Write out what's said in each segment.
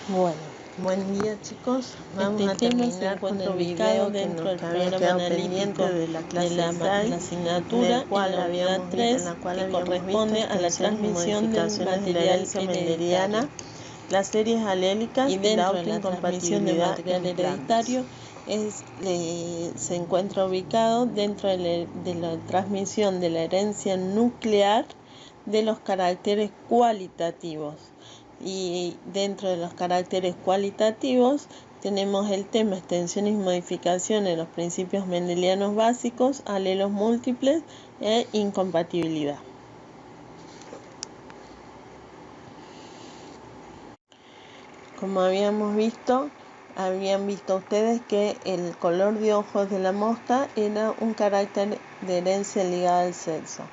Bueno, buen día chicos. Vamos a terminar con el video que nos había quedado pendiente de la clase 6, la asignatura en cual habíamos visto, en la cual habíamos visto a la transmisión del modificaciones de la herencia mendeliana, las series alélicas y dentro la de la transmisión del material hereditario se encuentra ubicado dentro de la transmisión de la herencia nuclear de los caracteres cualitativos. Y dentro de los caracteres cualitativos tenemos el tema extensiones y modificaciones de los principios mendelianos básicos, alelos múltiples e incompatibilidad. Como habían visto ustedes que el color de ojos de la mosca era un carácter de herencia ligada al sexo.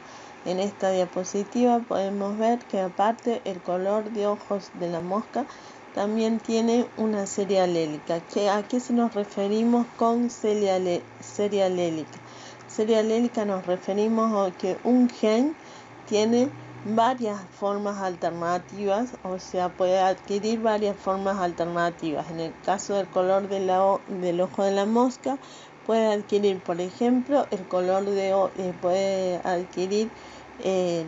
En esta diapositiva podemos ver que aparte el color de ojos de la mosca también tiene una serie alélica. ¿A qué se nos referimos con serie alélica? Serie alélica nos referimos a que un gen tiene varias formas alternativas, o sea, puede adquirir varias formas alternativas. En el caso del color del ojo de la mosca, puede adquirir, por ejemplo, el color puede adquirir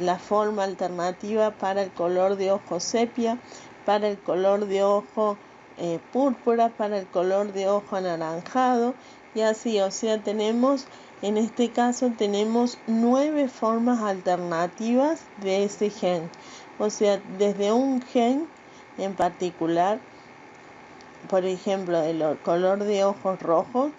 la forma alternativa para el color de ojo sepia, para el color de ojo púrpura, para el color de ojo anaranjado, y así, o sea, en este caso tenemos 9 formas alternativas de ese gen. O sea, desde un gen en particular, por ejemplo, el color de ojos rojos,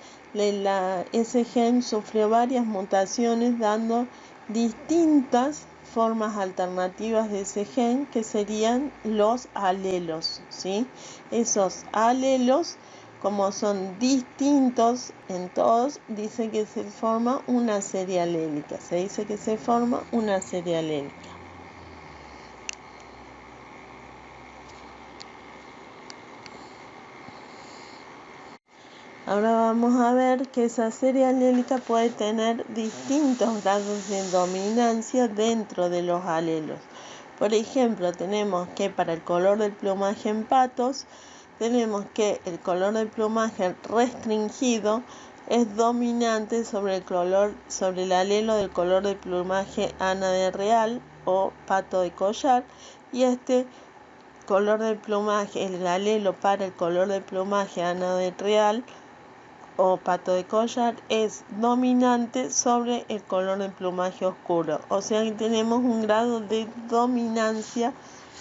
ese gen sufrió varias mutaciones dando distintas formas alternativas de ese gen que serían los alelos, ¿sí? Esos alelos, como son distintos en todos, dice que se forma una serie alélica. Se dice que se forma una serie alélica. Ahora vamos a ver que esa serie alélica puede tener distintos grados de dominancia dentro de los alelos. Por ejemplo, tenemos que para el color del plumaje en patos, tenemos que el color del plumaje restringido es dominante sobre el alelo del color del plumaje ánade real o pato de collar, y este color del plumaje, el alelo para el color del plumaje ánade real o pato de collar es dominante sobre el color del plumaje oscuro. O sea que tenemos un grado de dominancia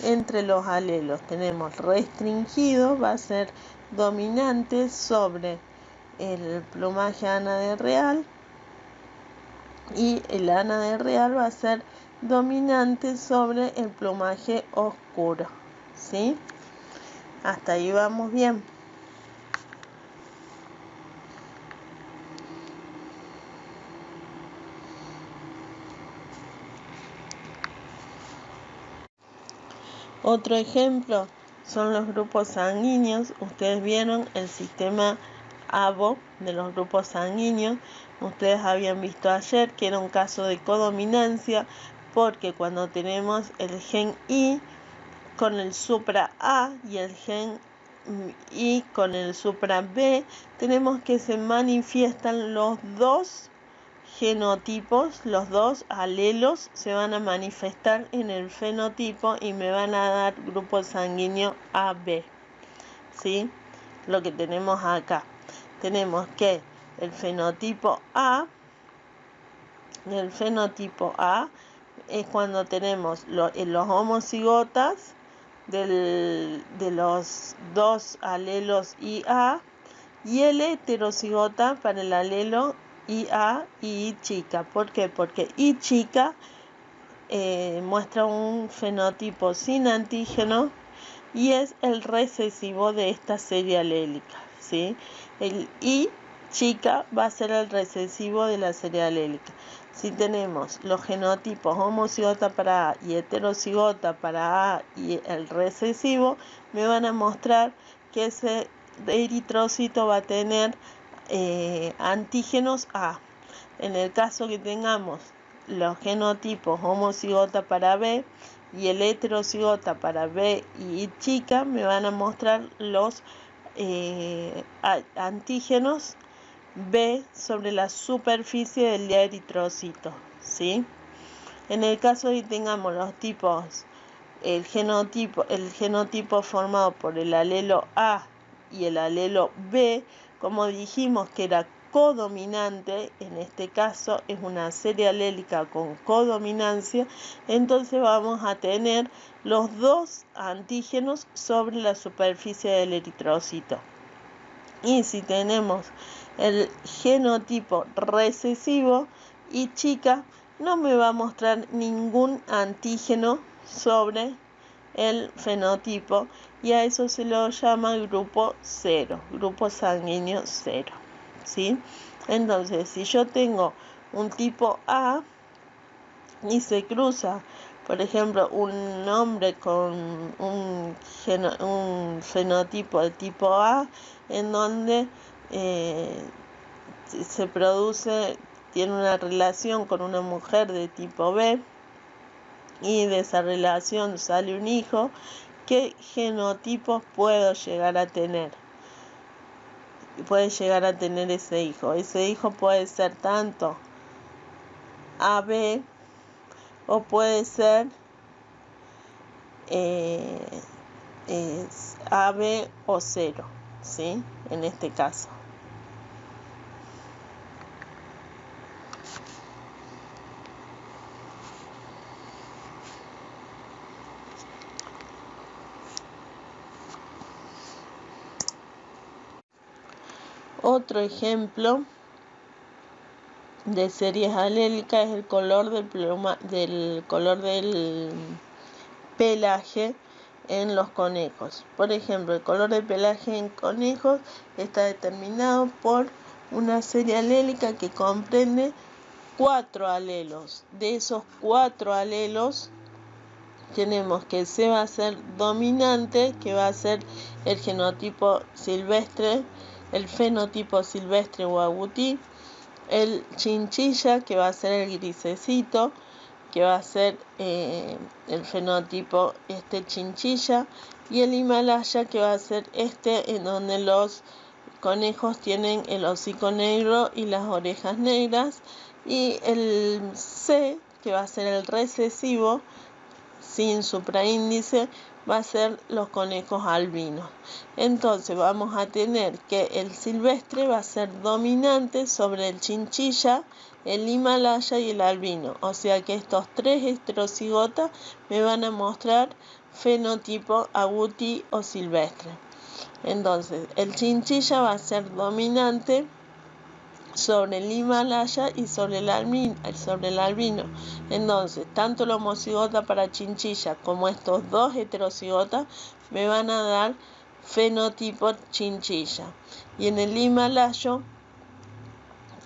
entre los alelos. Tenemos restringido, va a ser dominante sobre el plumaje ánade real, y el ánade real va a ser dominante sobre el plumaje oscuro, ¿sí? Hasta ahí vamos bien. Otro ejemplo son los grupos sanguíneos. Ustedes vieron el sistema ABO de los grupos sanguíneos. Ustedes habían visto ayer que era un caso de codominancia, porque cuando tenemos el gen I con el supra A y el gen I con el supra B, tenemos que se manifiestan los dos genotipos, los dos alelos se van a manifestar en el fenotipo y me van a dar grupo sanguíneo AB, ¿sí? Lo que tenemos acá, tenemos que el fenotipo A es cuando tenemos los homocigotas de los dos alelos IA, y el heterocigota para el alelo IA y I chica. ¿Por qué? Porque I chica muestra un fenotipo sin antígeno y es el recesivo de esta serie alélica, ¿sí? El I chica va a ser el recesivo de la serie alélica. Si tenemos los genotipos homocigota para A y heterocigota para A y el recesivo, me van a mostrar que ese eritrocito va a tener antígenos A. En el caso que tengamos los genotipos homocigota para B, y el heterocigota para B y chica me van a mostrar los antígenos B sobre la superficie del eritrocito, ¿sí? En el caso de que tengamos los tipos, el genotipo formado por el alelo A y el alelo B, como dijimos que era codominante, en este caso es una serie alélica con codominancia, entonces vamos a tener los dos antígenos sobre la superficie del eritrocito. Y si tenemos el genotipo recesivo y chica, no me va a mostrar ningún antígeno sobre el fenotipo, y a eso se lo llama grupo 0, grupo sanguíneo 0, ¿sí? Entonces, si yo tengo un tipo A y se cruza, por ejemplo, un hombre con un fenotipo de tipo A, en donde se produce, tiene una relación con una mujer de tipo B, y de esa relación sale un hijo, ¿qué genotipos puedo llegar a tener? Puede llegar a tener ese hijo. Ese hijo puede ser tanto AB o puede ser AB o 0, ¿sí? En este caso. Otro ejemplo de series alélicas es el color del pelaje en los conejos. Por ejemplo, el color del pelaje en conejos está determinado por una serie alélica que comprende 4 alelos. De esos 4 alelos tenemos que C va a ser dominante, que va a ser el genotipo silvestre, el fenotipo silvestre o agutí, el chinchilla, que va a ser el grisecito, que va a ser el fenotipo chinchilla, y el Himalaya, que va a ser en donde los conejos tienen el hocico negro y las orejas negras, y el C, que va a ser el recesivo sin supraíndice, va a ser los conejos albinos. Entonces vamos a tener que el silvestre va a ser dominante sobre el chinchilla, el Himalaya y el albino. O sea que estos 3 heterocigotas me van a mostrar fenotipo agutí o silvestre. Entonces el chinchilla va a ser dominante sobre el Himalaya y sobre el albino. Entonces, tanto el homocigota para chinchilla como estos 2 heterocigotas me van a dar fenotipo chinchilla. Y en el Himalayo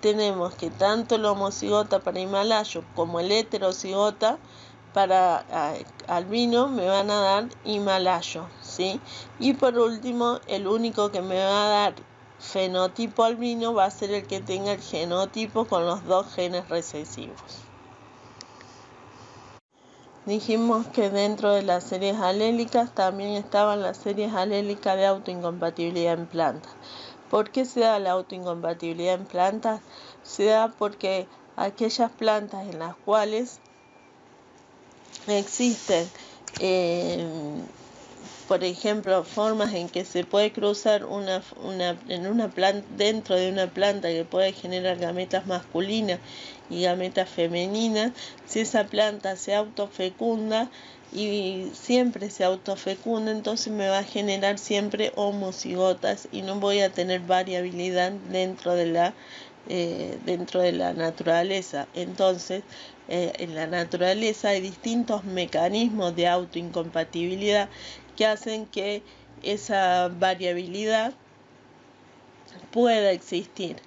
tenemos que tanto el homocigota para Himalayo como el heterocigota para albino me van a dar Himalayo, ¿sí? Y por último, el único que me va a dar fenotipo albino va a ser el que tenga el genotipo con los 2 genes recesivos. Dijimos que dentro de las series alélicas también estaban las series alélicas de autoincompatibilidad en plantas. ¿Por qué se da la autoincompatibilidad en plantas? Se da porque aquellas plantas en las cuales existen por ejemplo, formas en que se puede cruzar dentro de una planta que puede generar gametas masculinas y gametas femeninas, si esa planta se autofecunda y siempre se autofecunda, entonces me va a generar siempre homocigotas y no voy a tener variabilidad dentro de la naturaleza. Entonces, en la naturaleza hay distintos mecanismos de autoincompatibilidad que hacen que esa variabilidad pueda existir.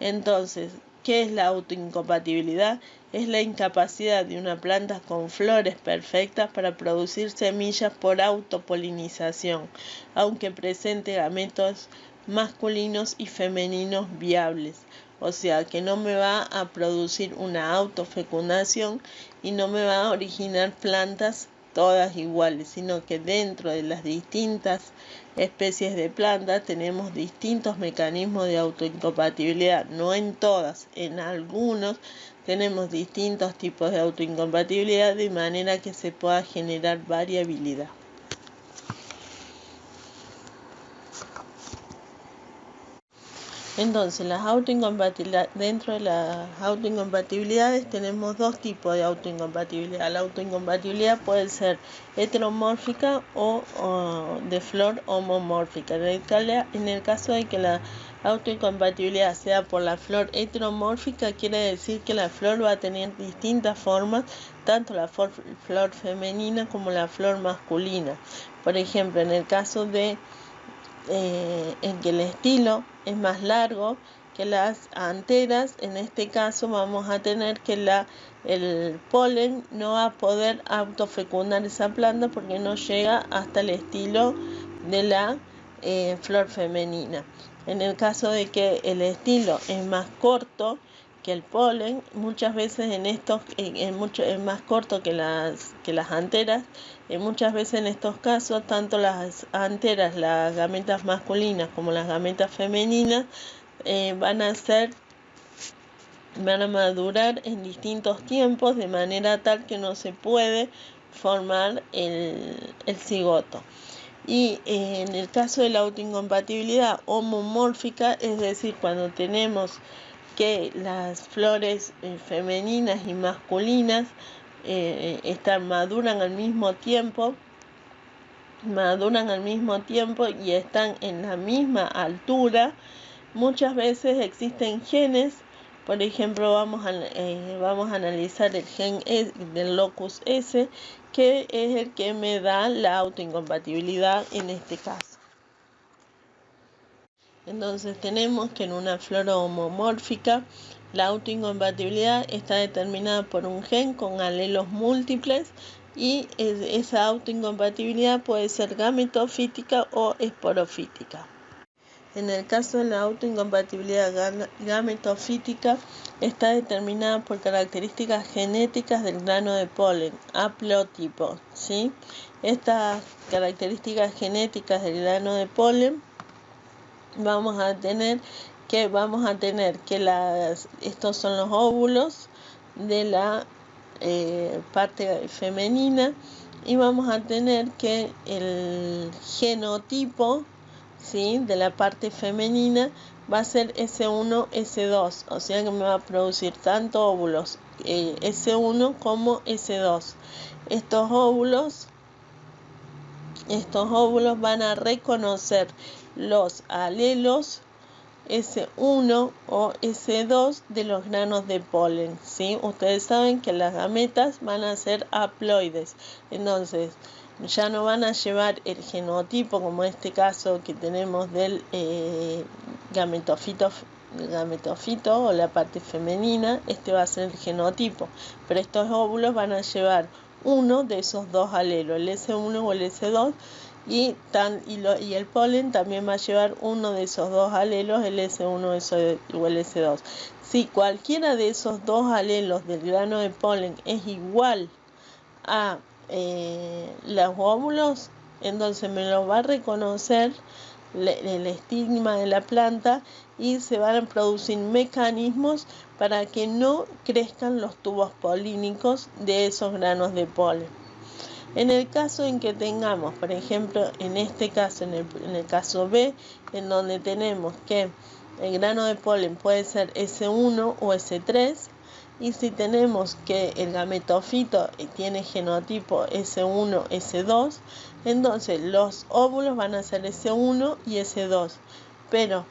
Entonces, ¿qué es la autoincompatibilidad? Es la incapacidad de una planta con flores perfectas para producir semillas por autopolinización, aunque presente gametos masculinos y femeninos viables. O sea que no me va a producir una autofecundación y no me va a originar plantas todas iguales, sino que dentro de las distintas especies de plantas tenemos distintos mecanismos de autoincompatibilidad, no en todas, en algunos tenemos distintos tipos de autoincompatibilidad de manera que se pueda generar variabilidad. Entonces, dentro de las autoincompatibilidades tenemos dos tipos de autoincompatibilidad. La autoincompatibilidad puede ser heteromórfica o de flor homomórfica. En el caso de que la autoincompatibilidad sea por la flor heteromórfica, quiere decir que la flor va a tener distintas formas, tanto la flor femenina como la flor masculina. Por ejemplo, en el caso de en que el estilo es más largo que las anteras, en este caso vamos a tener que el polen no va a poder autofecundar esa planta porque no llega hasta el estilo de la flor femenina. En el caso de que el estilo es más corto que el polen, muchas veces es más corto que las anteras. Muchas veces en estos casos, tanto las anteras, las gametas masculinas como las gametas femeninas van a madurar en distintos tiempos, de manera tal que no se puede formar el cigoto. Y en el caso de la autoincompatibilidad homomórfica, es decir, cuando tenemos que las flores femeninas y masculinas maduran al mismo tiempo y están en la misma altura, muchas veces existen genes. Por ejemplo, vamos a analizar el gen del locus S, que es el que me da la autoincompatibilidad en este caso. Entonces tenemos que en una flor homomórfica la autoincompatibilidad está determinada por un gen con alelos múltiples y esa autoincompatibilidad puede ser gametofítica o esporofítica. En el caso de la autoincompatibilidad gametofítica está determinada por características genéticas del grano de polen, haplotipo, ¿sí? Estas características genéticas del grano de polen vamos a tener que estos son los óvulos de la parte femenina, y vamos a tener que el genotipo, ¿sí?, de la parte femenina va a ser S1, S2, o sea que me va a producir tanto óvulos S1 como S2. Estos óvulos van a reconocer los alelos S1 o S2 de los granos de polen, ¿sí? Ustedes saben que las gametas van a ser haploides, entonces ya no van a llevar el genotipo, como en este caso que tenemos del gametofito o la parte femenina. Este va a ser el genotipo, pero estos óvulos van a llevar uno de esos dos alelos, el S1 o el S2, y el polen también va a llevar uno de esos dos alelos, el S1 o el S2. Si cualquiera de esos dos alelos del grano de polen es igual a los óvulos, entonces me lo va a reconocer el estigma de la planta y se van a producir mecanismos para que no crezcan los tubos polínicos de esos granos de polen. En el caso en que tengamos, por ejemplo, en este caso, en el caso B, en donde tenemos que el grano de polen puede ser S1 o S3, y si tenemos que el gametofito tiene genotipo S1, S2, entonces los óvulos van a ser S1 y S2. Pero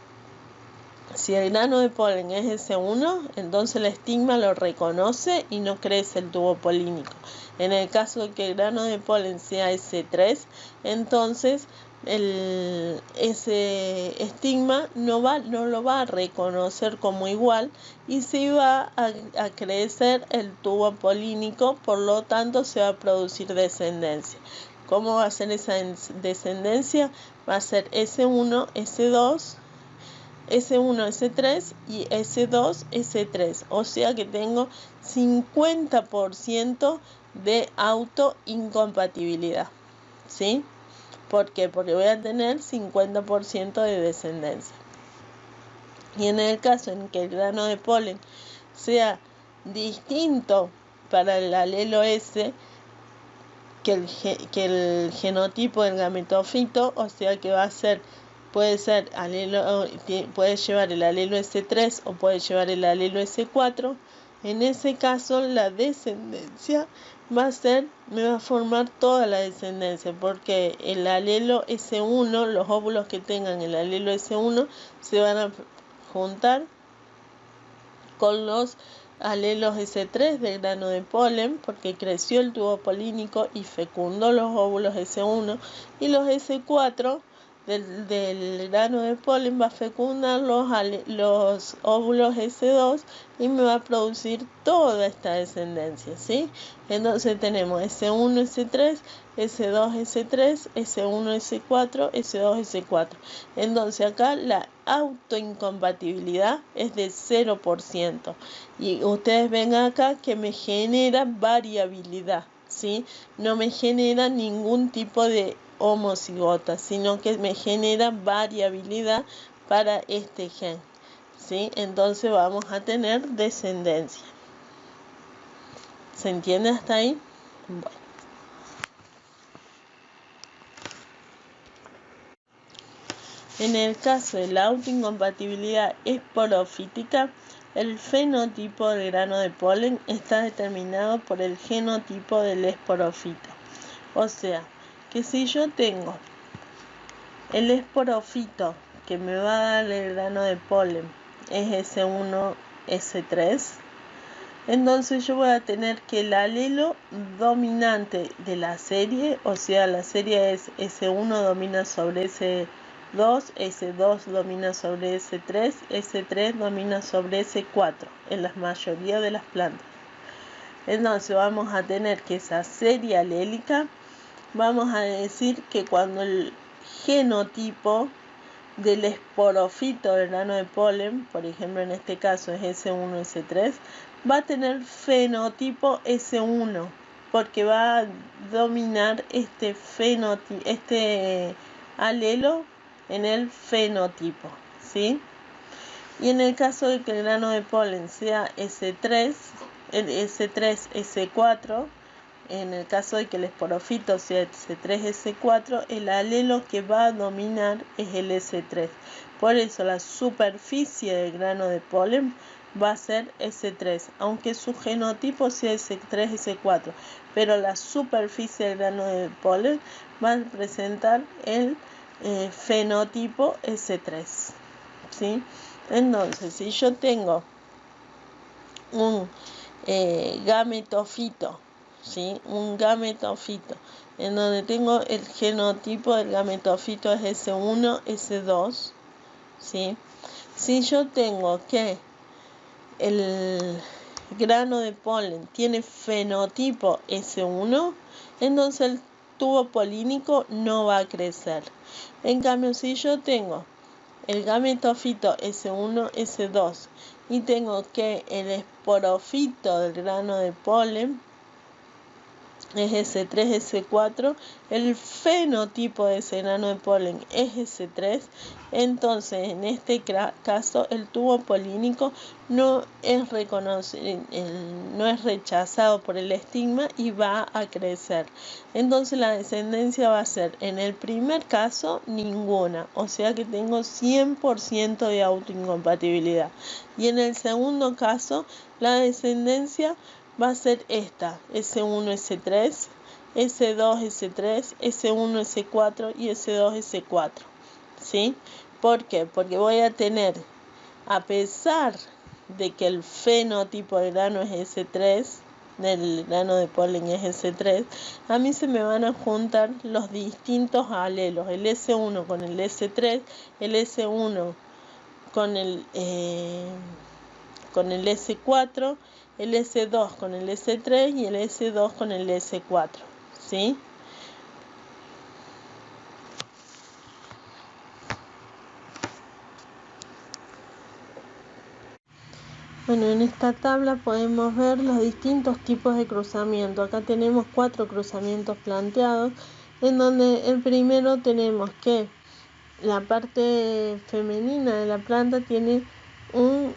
si el grano de polen es S1, entonces el estigma lo reconoce y no crece el tubo polínico. En el caso de que el grano de polen sea S3, entonces ese estigma no lo va a reconocer como igual y se va a crecer el tubo polínico, por lo tanto se va a producir descendencia. ¿Cómo va a ser esa descendencia? Va a ser S1, S2, S1, S3 y S2, S3. O sea que tengo 50% de autoincompatibilidad, ¿sí? ¿Por qué? Porque voy a tener 50% de descendencia. Y en el caso en que el grano de polen sea distinto para el alelo S que el genotipo del gametofito, o sea que va a ser, puede llevar el alelo S3 o puede llevar el alelo S4, en ese caso la descendencia me va a formar toda la descendencia, porque el alelo S1, los óvulos que tengan el alelo S1 se van a juntar con los alelos S3 del grano de polen, porque creció el tubo polínico y fecundó los óvulos S1, y los S4 del grano de polen va a fecundar los óvulos S2 y me va a producir toda esta descendencia, ¿sí? Entonces tenemos S1, S3, S2, S3, S1, S4, S2, S4. Entonces acá la autoincompatibilidad es de 0%. Y ustedes ven acá que me genera variabilidad, ¿sí? No me genera ningún tipo de homocigota, sino que me genera variabilidad para este gen, ¿sí? Entonces vamos a tener descendencia. ¿Se entiende hasta ahí? Bueno. En el caso de la autoincompatibilidad esporofítica, el fenotipo del grano de polen está determinado por el genotipo del esporofito. O sea, que si yo tengo el esporofito que me va a dar el grano de polen es S1, S3, entonces yo voy a tener que el alelo dominante de la serie, o sea, la serie es S1 domina sobre S2, S2 domina sobre S3, S3 domina sobre S4 en la mayoría de las plantas. Entonces vamos a tener que esa serie alélica, vamos a decir que cuando el genotipo del esporofito del grano de polen, por ejemplo en este caso es S1, S3, va a tener fenotipo S1, porque va a dominar este alelo en el fenotipo, ¿sí? Y en el caso de que el grano de polen sea S3, el S3, S4, en el caso de que el esporofito sea S3, S4, el alelo que va a dominar es el S3. Por eso la superficie del grano de polen va a ser S3, aunque su genotipo sea S3, S4, pero la superficie del grano de polen va a presentar el fenotipo S3, ¿sí? Entonces, si yo tengo un gametofito, ¿sí? Un gametofito en donde tengo el genotipo del gametofito es S1, S2, ¿sí? Si yo tengo que el grano de polen tiene fenotipo S1, entonces el tubo polínico no va a crecer. En cambio, si yo tengo el gametofito S1, S2 y tengo que el esporofito del grano de polen es S3, S4, el fenotipo de ese grano de polen es S3, entonces en este caso el tubo polínico no es rechazado por el estigma y va a crecer. Entonces la descendencia va a ser, en el primer caso, ninguna, o sea que tengo 100% de autoincompatibilidad. Y en el segundo caso, la descendencia va a ser esta, S1, S3, S2, S3, S1, S4 y S2, S4, ¿sí? ¿Por qué? Porque voy a tener, a pesar de que el fenotipo del grano es S3, del grano de polen es S3, a mí se me van a juntar los distintos alelos, el S1 con el S3, el S1 con el S4, el S2 con el S3 y el S2 con el S4, ¿sí? Bueno, en esta tabla podemos ver los distintos tipos de cruzamiento. Acá tenemos 4 cruzamientos planteados, en donde el primero tenemos que la parte femenina de la planta tiene un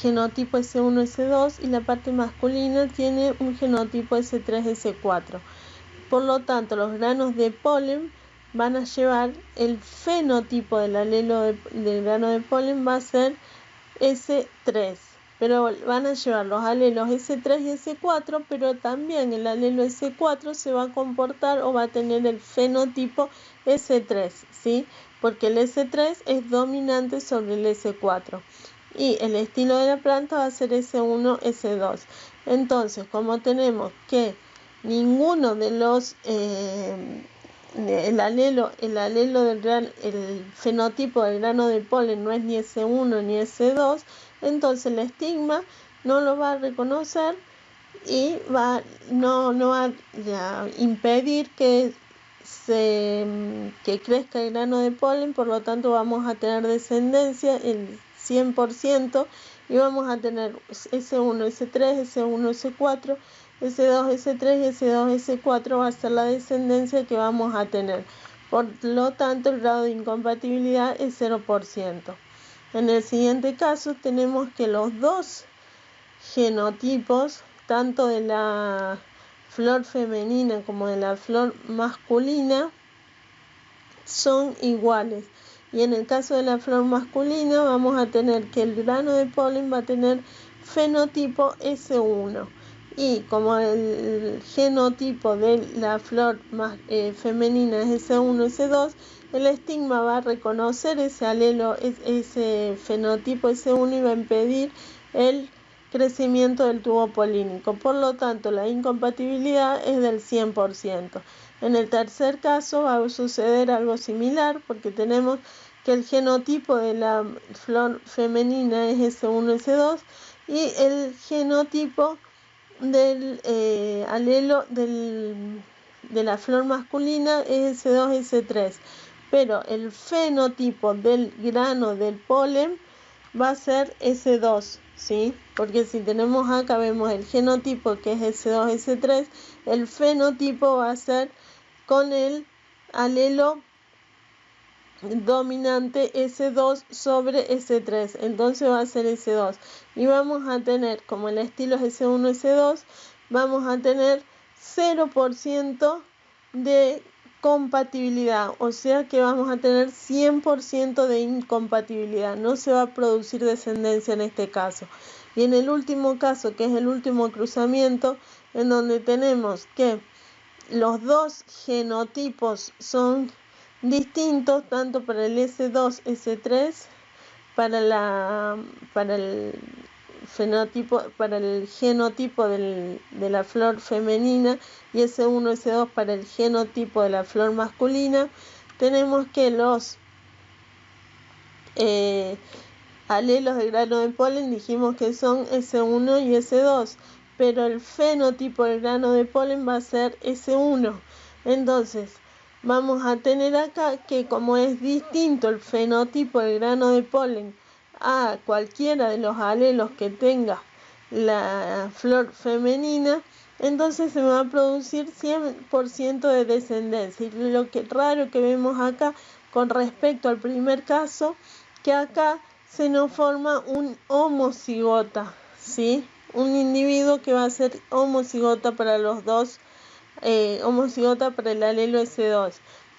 genotipo S1, S2 y la parte masculina tiene un genotipo S3, S4. Por lo tanto, los granos de polen van a llevar el fenotipo del alelo del grano de polen va a ser S3, pero van a llevar los alelos S3 y S4, pero también el alelo S4 se va a comportar o va a tener el fenotipo S3, ¿sí? Porque el S3 es dominante sobre el S4 y el estilo de la planta va a ser S1, S2. Entonces, como tenemos que ninguno de los el fenotipo del grano de polen no es ni S1 ni S2, entonces el estigma no lo va a reconocer y no va a impedir que crezca el grano de polen. Por lo tanto vamos a tener descendencia el 100% y vamos a tener S1, S3, S1, S4, S2, S3 y S2, S4 va a ser la descendencia que vamos a tener. Por lo tanto, el grado de incompatibilidad es 0%. En el siguiente caso tenemos que los dos genotipos, tanto de la flor femenina como de la flor masculina, son iguales. Y en el caso de la flor masculina vamos a tener que el grano de polen va a tener fenotipo S1. Y como el genotipo de la flor femenina es S1, S2, el estigma va a reconocer ese alelo, ese fenotipo S1 y va a impedir el crecimiento del tubo polínico. Por lo tanto, la incompatibilidad es del 100%. En el tercer caso va a suceder algo similar, porque tenemos que el genotipo de la flor femenina es S1, S2 y el genotipo del alelo de la flor masculina es S2, S3. Pero el fenotipo del grano del polen va a ser S2, ¿sí? Porque si tenemos acá, vemos el genotipo que es S2, S3, el fenotipo va a ser con el alelo dominante S2 sobre S3, entonces va a ser S2 y vamos a tener, como el estilo es S1, S2, vamos a tener 0% de compatibilidad, o sea que vamos a tener 100% de incompatibilidad, no se va a producir descendencia en este caso. Y en el último caso, que es el último cruzamiento, en donde tenemos que los dos genotipos son distintos, tanto para el S2, S3, para el genotipo de la flor femenina y S1, S2 para el genotipo de la flor masculina. Tenemos que los alelos de grano de polen dijimos que son S1 y S2, pero el fenotipo del grano de polen va a ser S1. Entonces vamos a tener acá que, como es distinto el fenotipo del grano de polen a cualquiera de los alelos que tenga la flor femenina, entonces se va a producir 100% de descendencia. Y lo raro que vemos acá con respecto al primer caso, que acá se nos forma un homocigota, ¿sí? Un individuo que va a ser homocigota para los dos, homocigota para el alelo S2.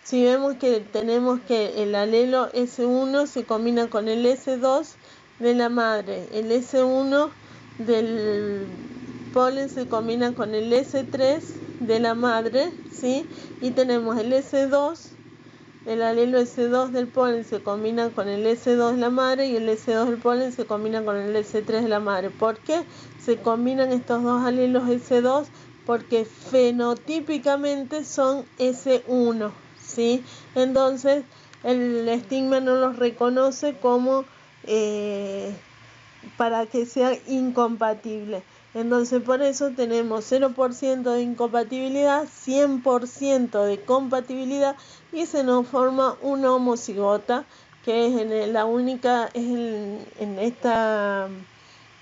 Si vemos que tenemos que el alelo S1 se combina con el S2 de la madre, el S1 del polen se combina con el S3 de la madre, ¿sí? Y tenemos el S2, el alelo S2 del polen se combina con el S2 de la madre y el S2 del polen se combina con el S3 de la madre. ¿Por qué se combinan estos dos alelos S2? Porque fenotípicamente son S1, ¿sí? Entonces el estigma no los reconoce como para que sea incompatible. Entonces por eso tenemos 0% de incompatibilidad, 100% de compatibilidad y se nos forma una homocigota que es la única, en esta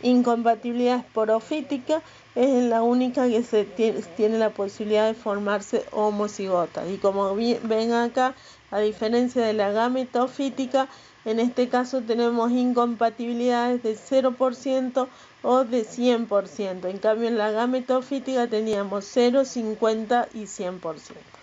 incompatibilidad esporofítica, es la única que tiene la posibilidad de formarse homocigotas. Y como ven acá, a diferencia de la gametofítica, en este caso tenemos incompatibilidades de 0% o de 100%. En cambio, en la gametofítica teníamos 0, 50 y 100%.